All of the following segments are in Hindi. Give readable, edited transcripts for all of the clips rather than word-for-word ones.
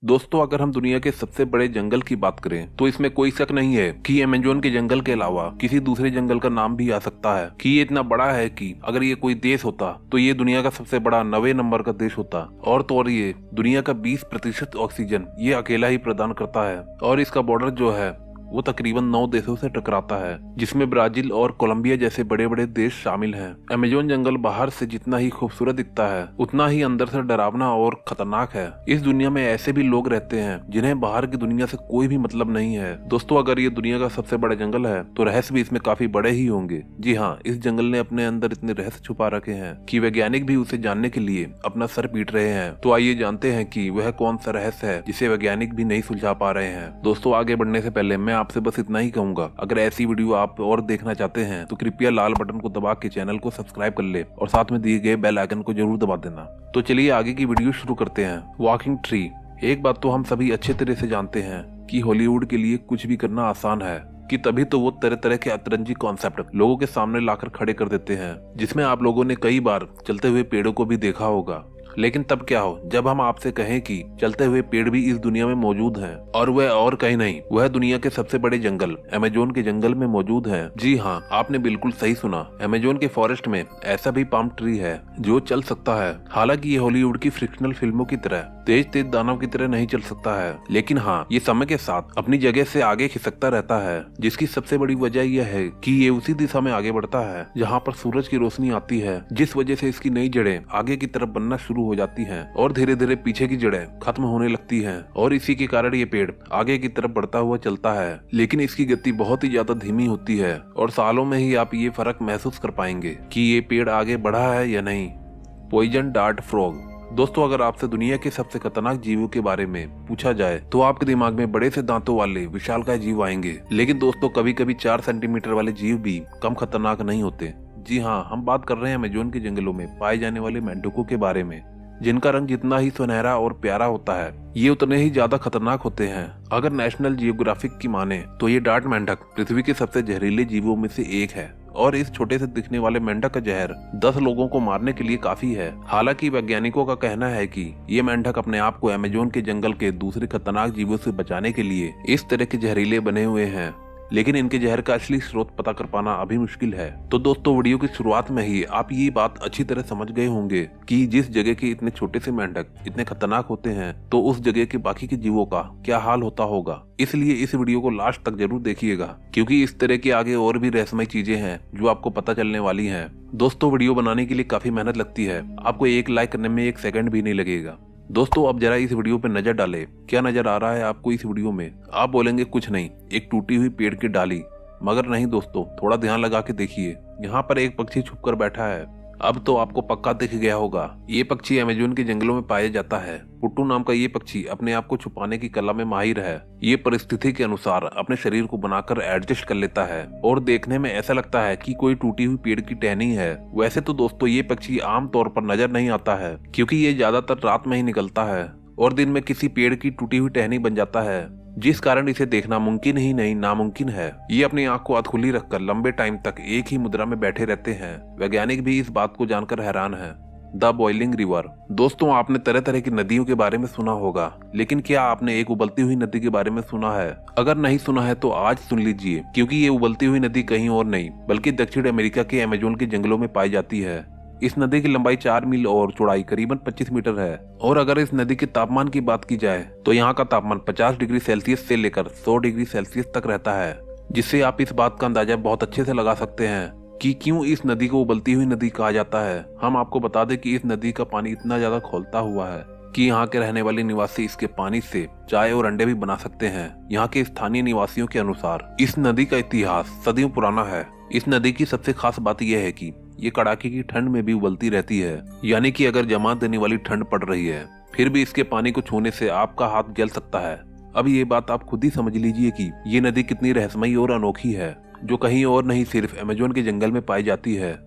दोस्तों, अगर हम दुनिया के सबसे बड़े जंगल की बात करें तो इसमें कोई शक नहीं है कि अमेजोन के जंगल के अलावा किसी दूसरे जंगल का नाम भी आ सकता है कि ये इतना बड़ा है कि अगर ये कोई देश होता तो ये दुनिया का सबसे बड़ा 90 नंबर का देश होता। और ये दुनिया का 20% ऑक्सीजन ये अकेला ही प्रदान करता है और इसका बॉर्डर जो है वो तकरीबन 9 देशों से टकराता है, जिसमें ब्राजील और कोलंबिया जैसे बड़े बड़े देश शामिल हैं। अमेजोन जंगल बाहर से जितना ही खूबसूरत दिखता है उतना ही अंदर से डरावना और खतरनाक है। इस दुनिया में ऐसे भी लोग रहते हैं जिन्हें बाहर की दुनिया से कोई भी मतलब नहीं है। दोस्तों, अगर ये दुनिया का सबसे बड़ा जंगल है तो रहस्य भी इसमें काफी बड़े ही होंगे। जी हाँ, इस जंगल ने अपने अंदर इतने रहस्य छुपा रखे हैं कि वैज्ञानिक भी उसे जानने के लिए अपना सर पीट रहे हैं। तो आइए जानते हैं कि वह कौन सा रहस्य है जिसे वैज्ञानिक भी नहीं सुलझा पा रहे हैं। दोस्तों, आगे बढ़ने से पहले मैं आपसे बस इतना ही कहूंगा, अगर ऐसी वीडियो आप और देखना चाहते हैं तो कृपया लाल बटन को दबा के चैनल को सब्सक्राइब कर ले और साथ में दिए गए बेल आइकन को जरूर दबा देना। तो चलिए आगे की वीडियो शुरू करते हैं। Walking tree. एक बात तो हम सभी अच्छे तरह से जानते हैं कि हॉलीवुड के लिए कुछ भी करना आसान है, कि तभी तो वो तरह तरह के अतरंजी कॉन्सेप्ट लोगों के सामने लाकर खड़े कर देते हैं, जिसमें आप लोगों ने कई बार चलते हुए पेड़ों को भी देखा होगा। लेकिन तब क्या हो जब हम आपसे कहें कि चलते हुए पेड़ भी इस दुनिया में मौजूद हैं और वह और कहीं नहीं, वह दुनिया के सबसे बड़े जंगल अमेजोन के जंगल में मौजूद हैं। जी हाँ, आपने बिल्कुल सही सुना। अमेजोन के फॉरेस्ट में ऐसा भी पाम ट्री है जो चल सकता है। हालांकि ये हॉलीवुड की फिक्शनल फिल्मों की तरह तेज तेज दानव की तरह नहीं चल सकता है, लेकिन हाँ, ये समय के साथ अपनी जगह से आगे खिसकता रहता है, जिसकी सबसे बड़ी वजह यह है कि ये उसी दिशा में आगे बढ़ता है जहाँ पर सूरज की रोशनी आती है, जिस वजह से इसकी नई जड़ें आगे की तरफ बनना शुरू हो जाती हैं और धीरे धीरे पीछे की जड़ें खत्म होने लगती हैं और इसी के कारण ये पेड़ आगे की तरफ बढ़ता हुआ चलता है। लेकिन इसकी गति बहुत ही ज्यादा धीमी होती है और सालों में ही आप ये फर्क महसूस कर पाएंगे कि ये पेड़ आगे बढ़ा है या नहीं। Poison dart frog. दोस्तों, अगर आपसे दुनिया के सबसे खतरनाक जीवों के बारे में पूछा जाए तो आपके दिमाग में बड़े से दांतों वाले विशालकाय जीव आएंगे। लेकिन दोस्तों, कभी कभी 4 सेंटीमीटर वाले जीव भी कम खतरनाक नहीं होते। जी हाँ, हम बात कर रहे हैं अमेजोन के जंगलों में पाए जाने वाले मेंढकों के बारे में, जिनका रंग जितना ही सुनहरा और प्यारा होता है ये उतने ही ज्यादा खतरनाक होते हैं। अगर नेशनल जियोग्राफिक की माने तो ये डार्ट मेंढक पृथ्वी के सबसे जहरीले जीवों में से एक है और इस छोटे से दिखने वाले मेंढक का जहर 10 लोगों को मारने के लिए काफी है। हालांकि वैज्ञानिकों का कहना है कि ये मेंढक अपने आप को अमेजोन के जंगल के दूसरे खतरनाक जीवों से बचाने के लिए इस तरह के जहरीले बने हुए हैं, लेकिन इनके जहर का असली स्रोत पता कर पाना अभी मुश्किल है। तो दोस्तों, वीडियो की शुरुआत में ही आप ये बात अच्छी तरह समझ गए होंगे कि जिस जगह के इतने छोटे से मेंढक इतने खतरनाक होते हैं तो उस जगह के बाकी के जीवों का क्या हाल होता होगा। इसलिए इस वीडियो को लास्ट तक जरूर देखिएगा, क्योंकि इस तरह के आगे और भी रहस्यमय चीजें हैं जो आपको पता चलने वाली हैं। दोस्तों, वीडियो बनाने के लिए काफी मेहनत लगती है, आपको एक लाइक करने में 1 सेकंड भी नहीं लगेगा। दोस्तों, अब जरा इस वीडियो पे नजर डालें। क्या नजर आ रहा है आपको इस वीडियो में? आप बोलेंगे कुछ नहीं, एक टूटी हुई पेड़ की डाली। मगर नहीं दोस्तों, थोड़ा ध्यान लगा के देखिए, यहाँ पर एक पक्षी छुपकर बैठा है। अब तो आपको पक्का दिख गया होगा, ये पक्षी अमेजोन के जंगलों में पाया जाता है। पुट्टू नाम का ये पक्षी अपने आप को छुपाने की कला में माहिर है। ये परिस्थिति के अनुसार अपने शरीर को बनाकर एडजस्ट कर लेता है और देखने में ऐसा लगता है कि कोई टूटी हुई पेड़ की टहनी है। वैसे तो दोस्तों, ये पक्षी आम तौर पर नजर नहीं आता है क्योंकि ये ज्यादातर रात में ही निकलता है और दिन में किसी पेड़ की टूटी हुई टहनी बन जाता है, जिस कारण इसे देखना मुमकिन ही नहीं नामुमकिन है। ये अपनी आंख को अधखुली रखकर लंबे टाइम तक एक ही मुद्रा में बैठे रहते हैं। वैज्ञानिक भी इस बात को जानकर हैरान है। The boiling river. दोस्तों, आपने तरह तरह की नदियों के बारे में सुना होगा, लेकिन क्या आपने एक उबलती हुई नदी के बारे में सुना है? अगर नहीं सुना है तो आज सुन लीजिए, क्योंकि ये उबलती हुई नदी कहीं और नहीं बल्कि दक्षिण अमेरिका के अमेजोन के जंगलों में पाई जाती है। इस नदी की लंबाई 4 मील और चौड़ाई करीबन 25 मीटर है। और अगर इस नदी के तापमान की बात की जाए तो यहाँ का तापमान 50 डिग्री सेल्सियस से लेकर 100 डिग्री सेल्सियस तक रहता है, जिससे आप इस बात का अंदाजा बहुत अच्छे से लगा सकते हैं कि क्यों इस नदी को उबलती हुई नदी कहा जाता है। हम आपको बता दें कि इस नदी का पानी इतना ज्यादा खौलता हुआ है कि यहाँ के रहने वाले निवासी इसके पानी से चाय और अंडे भी बना सकते हैं। यहाँ के स्थानीय निवासियों के अनुसार इस नदी का इतिहास सदियों पुराना है। इस नदी की सबसे खास बात यह है कि ये कड़ाके की ठंड में भी उबलती रहती है, यानी कि अगर जमा देने वाली ठंड पड़ रही है फिर भी इसके पानी को छूने से आपका हाथ जल सकता है। अब ये बात आप खुद ही समझ लीजिए कि ये नदी कितनी रहस्यमयी और अनोखी है, जो कहीं और नहीं सिर्फ अमेजोन के जंगल में पाई जाती है।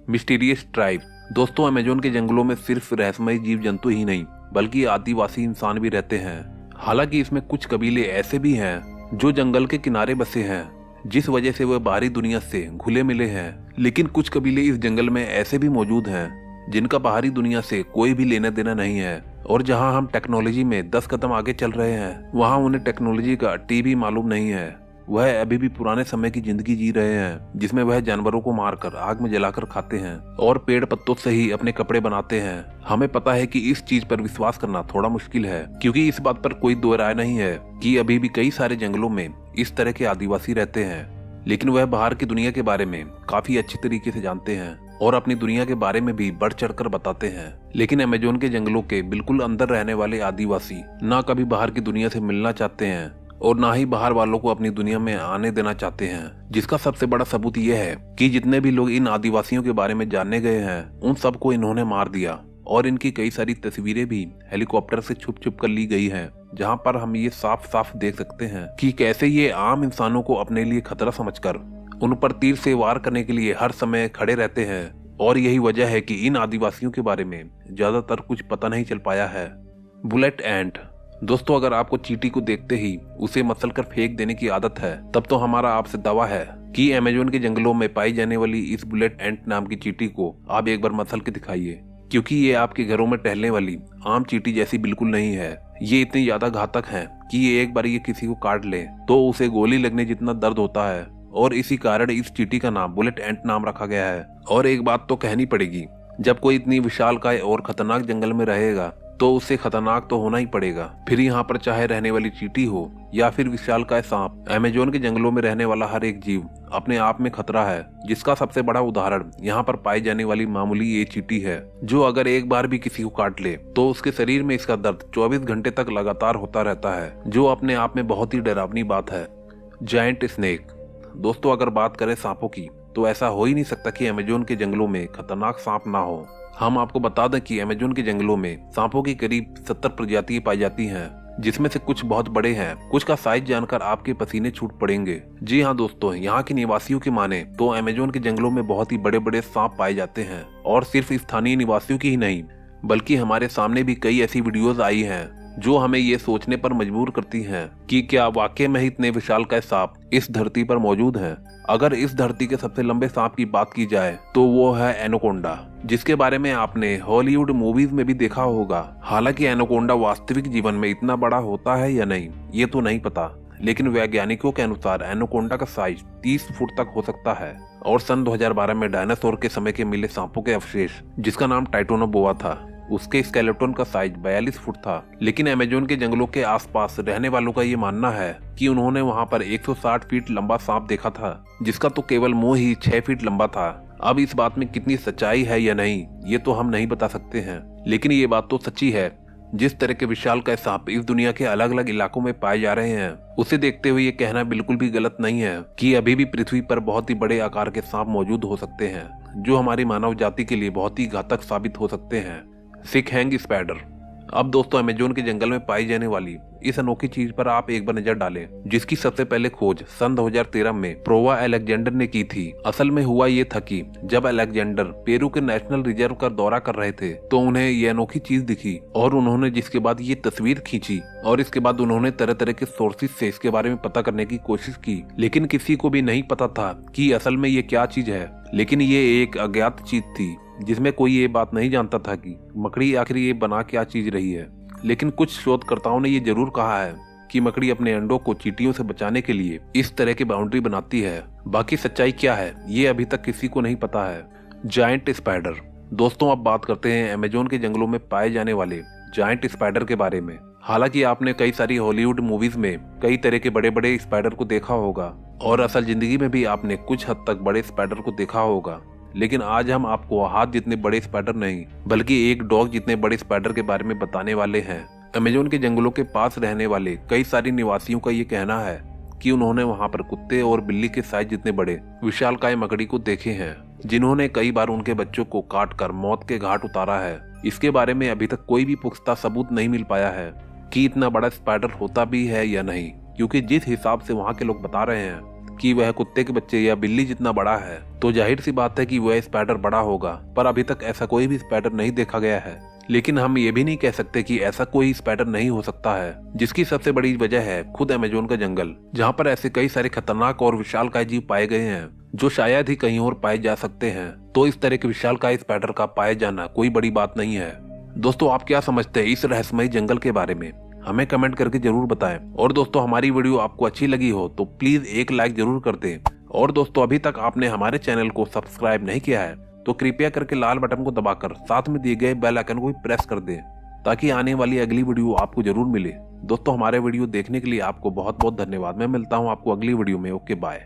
Mysterious tribe. दोस्तों, अमेजोन के जंगलों में सिर्फ रहस्यमयी जीव जंतु ही नहीं बल्कि आदिवासी इंसान भी रहते हैं। हालांकि इसमें कुछ कबीले ऐसे भी हैं जो जंगल के किनारे बसे हैं, जिस वजह से वह बाहरी दुनिया से घुले मिले हैं। लेकिन कुछ कबीले इस जंगल में ऐसे भी मौजूद हैं जिनका बाहरी दुनिया से कोई भी लेना देना नहीं है और जहां हम टेक्नोलॉजी में 10 कदम आगे चल रहे हैं, वहां उन्हें टेक्नोलॉजी का टी भी मालूम नहीं है। वह अभी भी पुराने समय की जिंदगी जी रहे हैं, जिसमें वह जानवरों को मारकर आग में जलाकर खाते हैं और पेड़ पत्तों से ही अपने कपड़े बनाते हैं। हमें पता है कि इस चीज पर विश्वास करना थोड़ा मुश्किल है, क्योंकि इस बात पर कोई दो राय नहीं है कि अभी भी कई सारे जंगलों में इस तरह के आदिवासी रहते हैं। लेकिन वह बाहर की दुनिया के बारे में काफी अच्छी तरीके से जानते हैं और अपनी दुनिया के बारे में भी बढ़ चढ़कर बताते हैं। लेकिन अमेजोन के जंगलों के बिल्कुल अंदर रहने वाले आदिवासी ना कभी बाहर की दुनिया से मिलना चाहते हैं और ना ही बाहर वालों को अपनी दुनिया में आने देना चाहते हैं, जिसका सबसे बड़ा सबूत यह है कि जितने भी लोग इन आदिवासियों के बारे में जानने गए हैं, उन सबको इन्होंने मार दिया और इनकी कई सारी तस्वीरें भी हेलीकॉप्टर से छुप छुप कर ली गई हैं, जहां पर हम ये साफ साफ देख सकते हैं कि कैसे ये आम इंसानों को अपने लिए खतरा समझकर उन पर तीर से वार करने के लिए हर समय खड़े रहते हैं। और यही वजह है कि इन आदिवासियों के बारे में ज्यादातर कुछ पता नहीं चल पाया है। बुलेट एंट। दोस्तों, अगर आपको चींटी को देखते ही उसे मसल कर फेंक देने की आदत है, तब तो हमारा आपसे दावा है कि अमेजोन के जंगलों में पाई जाने वाली इस बुलेट एंट नाम की चींटी को आप एक बार मसल के दिखाइए, क्योंकि ये आपके घरों में टहलने वाली आम चींटी जैसी बिल्कुल नहीं है। ये इतनी ज्यादा घातक है कि ये एक बार ये किसी को काट ले तो उसे गोली लगने जितना दर्द होता है, और इसी कारण इस चींटी का नाम बुलेट एंट नाम रखा गया है। और एक बात तो कहनी पड़ेगी, जब कोई इतनी विशालकाय और खतरनाक जंगल में रहेगा तो उससे खतरनाक तो होना ही पड़ेगा। फिर यहाँ पर चाहे रहने वाली चींटी हो या फिर विशालकाय सांप, अमेजोन के जंगलों में रहने वाला हर एक जीव अपने आप में खतरा है, जिसका सबसे बड़ा उदाहरण यहाँ पर पाई जाने वाली मामूली ये चींटी है, जो अगर एक बार भी किसी को काट ले तो उसके शरीर में इसका दर्द 24 घंटे तक लगातार होता रहता है, जो अपने आप में बहुत ही डरावनी बात है। Giant snake. दोस्तों, अगर बात करें सांपों की, तो ऐसा हो ही नहीं सकता कि अमेजोन के जंगलों में खतरनाक सांप ना हो। हम आपको बता दें कि अमेजोन के जंगलों में सांपों की करीब 70 प्रजातियां पाई जाती हैं, जिसमें से कुछ बहुत बड़े हैं। कुछ का साइज जानकर आपके पसीने छूट पड़ेंगे। जी हाँ दोस्तों, यहाँ के निवासियों की माने तो अमेजोन के जंगलों में बहुत ही बड़े बड़े सांप पाए जाते हैं, और सिर्फ स्थानीय निवासियों की ही नहीं, बल्कि हमारे सामने भी कई ऐसी वीडियोज आई हैं जो हमें ये सोचने पर मजबूर करती हैं कि क्या वाकई में इतने विशालकाय सांप इस धरती पर मौजूद हैं। अगर इस धरती के सबसे लंबे सांप की बात की जाए तो वो है एनाकोंडा, जिसके बारे में आपने हॉलीवुड मूवीज में भी देखा होगा। हालांकि एनाकोंडा वास्तविक जीवन में इतना बड़ा होता है या नहीं, ये तो नहीं पता, लेकिन वैज्ञानिकों के अनुसार एनाकोंडा का साइज 30 फुट तक हो सकता है। और सन 2012 में डायनासोर के समय के मिले सांपों के अवशेष, जिसका नाम टाइटोनोबोआ था, उसके स्केलेटन का साइज 42 फुट था। लेकिन अमेजोन के जंगलों के आसपास रहने वालों का ये मानना है कि उन्होंने वहां पर 160 फीट लंबा सांप देखा था, जिसका तो केवल मुंह ही 6 फीट लंबा था। अब इस बात में कितनी सच्चाई है या नहीं, ये तो हम नहीं बता सकते हैं, लेकिन ये बात तो सच्ची है। जिस तरह के विशालकाय सांप इस दुनिया के अलग अलग इलाकों में पाए जा रहे हैं, उसे देखते हुए ये कहना बिल्कुल भी गलत नहीं है कि अभी भी पृथ्वी पर बहुत ही बड़े आकार के सांप मौजूद हो सकते हैं, जो हमारी मानव जाति के लिए बहुत ही घातक साबित हो सकते हैं। सिक हैंग स्पाइडर। अब दोस्तों, अमेजोन के जंगल में पाई जाने वाली इस अनोखी चीज पर आप एक बार नजर डालें, जिसकी सबसे पहले खोज सन 2013 में प्रोवा अलेक्जेंडर ने की थी। असल में हुआ ये था कि जब अलेक्जेंडर पेरू के नेशनल रिजर्व का दौरा कर रहे थे, तो उन्हें ये अनोखी चीज दिखी, और उन्होंने जिसके बाद ये तस्वीर खींची, और इसके बाद उन्होंने तरह तरह के सोर्सेज से इसके बारे में पता करने की कोशिश की, लेकिन किसी को भी नहीं पता था कि असल में ये क्या चीज है। लेकिन ये एक अज्ञात चीज थी, जिसमें कोई ये बात नहीं जानता था कि मकड़ी आखिर ये बना क्या चीज रही है। लेकिन कुछ शोधकर्ताओं ने ये जरूर कहा है कि मकड़ी अपने अंडों को चींटियों से बचाने के लिए इस तरह की बाउंड्री बनाती है। बाकी सच्चाई क्या है, ये अभी तक किसी को नहीं पता है। Giant spider. दोस्तों, अब बात करते हैं अमेजोन के जंगलों में पाए जाने वाले जायंट स्पाइडर के बारे में। हालांकि आपने कई सारी हॉलीवुड मूवीज में कई तरह के बड़े बड़े स्पाइडर को देखा होगा, और असल जिंदगी में भी आपने कुछ हद तक बड़े स्पाइडर को देखा होगा, लेकिन आज हम आपको हाथ जितने बड़े स्पाइडर नहीं, बल्कि एक डॉग जितने बड़े स्पाइडर के बारे में बताने वाले हैं। अमेजोन के जंगलों के पास रहने वाले कई सारे निवासियों का ये कहना है कि उन्होंने वहां पर कुत्ते और बिल्ली के साइज जितने बड़े विशालकाय मकड़ी को देखे हैं, जिन्होंने कई बार उनके बच्चों को काट कर मौत के घाट उतारा है। इसके बारे में अभी तक कोई भी पुख्ता सबूत नहीं मिल पाया है कि इतना बड़ा स्पाइडर होता भी है या नहीं, क्योंकि जिस हिसाब से वहाँ के लोग बता रहे हैं कि वह कुत्ते के बच्चे या बिल्ली जितना बड़ा है, तो जाहिर सी बात है कि वह स्पाइडर बड़ा होगा, पर अभी तक ऐसा कोई भी स्पाइडर नहीं देखा गया है। लेकिन हम ये भी नहीं कह सकते कि ऐसा कोई स्पाइडर नहीं हो सकता है, जिसकी सबसे बड़ी वजह है खुद अमेजोन का जंगल, जहाँ पर ऐसे कई सारे खतरनाक और विशालकाय जीव पाए गए हैं जो शायद ही कहीं और पाए जा सकते हैं। तो इस तरह के विशालकाय स्पाइडर का पाए जाना कोई बड़ी बात नहीं है। दोस्तों आप क्या समझते हैं इस रहस्यमयी जंगल के बारे में, हमें कमेंट करके जरूर बताएं। और दोस्तों हमारी वीडियो आपको अच्छी लगी हो तो प्लीज एक लाइक जरूर कर दें। और दोस्तों अभी तक आपने हमारे चैनल को सब्सक्राइब नहीं किया है तो कृपया करके लाल बटन को दबाकर साथ में दिए गए बेल आइकन को भी प्रेस कर दें ताकि आने वाली अगली वीडियो आपको जरूर मिले। दोस्तों हमारे वीडियो देखने के लिए आपको बहुत बहुत धन्यवाद। मैं मिलता हूँ आपको अगली वीडियो में। Okay bye.